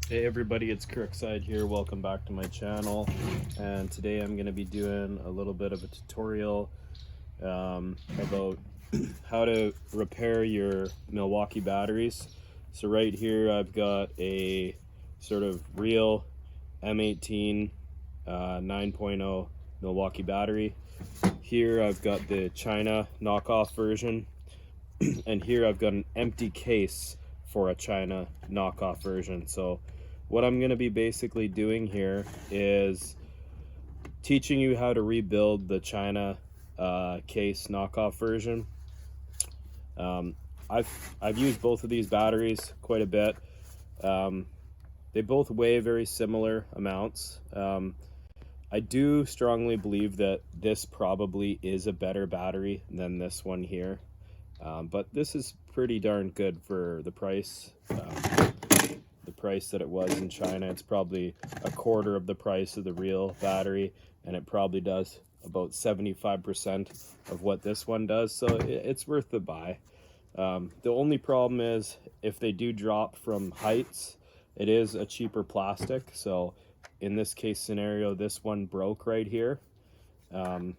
Hey everybody, it's Crookside here. Welcome back to my channel. And today I'm going to be doing a little bit of a tutorial about how to repair your Milwaukee batteries. So right here I've got a sort of real M18 9.0 Milwaukee battery. Here I've got the China knockoff version. And here I've got an empty case for a China knockoff version. So what I'm going to be basically doing here is teaching you how to rebuild the China case knockoff version. I've used both of these batteries quite a bit. They both weigh very similar amounts. I do strongly believe that this probably is a better battery than this one here. But this is pretty darn good for the price. The price that it was in China. It's probably a quarter of the price of the real battery, and it probably does about 75% of what this one does, so it's worth the buy. The only problem is if they do drop from heights, it is a cheaper plastic. So in this case scenario, this one broke right here. The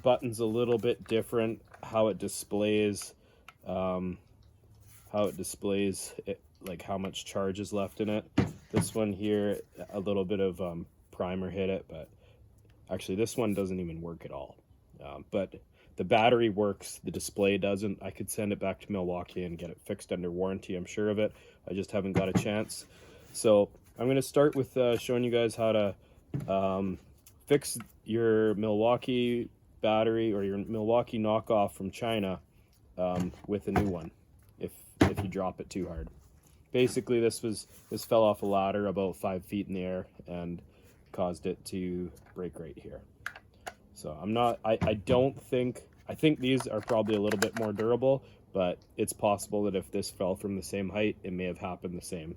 button's a little bit different, how it displays it, like how much charge is left in it. This one here, a little bit of primer hit it, but actually this one doesn't even work at all. But the battery works, the display doesn't. I could send it back to Milwaukee and get it fixed under warranty, I'm sure of it. I just haven't got a chance. So I'm going to start with showing you guys how to fix your Milwaukee battery or your Milwaukee knockoff from China with a new one if you drop it too hard. Basically this fell off a ladder about 5 feet in the air and caused it to break right here. So I think these are probably a little bit more durable, but it's possible that if this fell from the same height, it may have happened the same.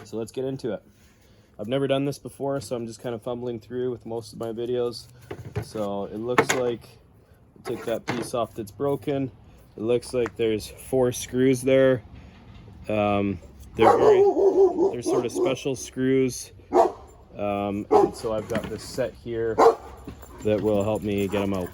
So let's get into it. I've never done this before, so I'm just kind of fumbling through with most of my videos. So it looks like, take that piece off that's broken. It looks like there's 4 screws there. They're sort of special screws. And so I've got this set here that will help me get them out.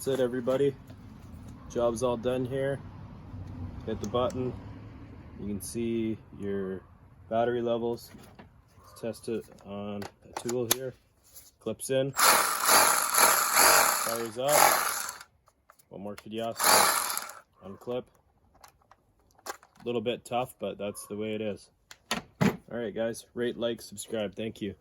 that's it, everybody. Job's all done here. Hit the button. You can see your battery levels. Let's test it on a tool here. Clips in. Fires up. What more could you ask for? Unclip. A little bit tough, but that's the way it is. Alright guys, rate, like, subscribe. Thank you.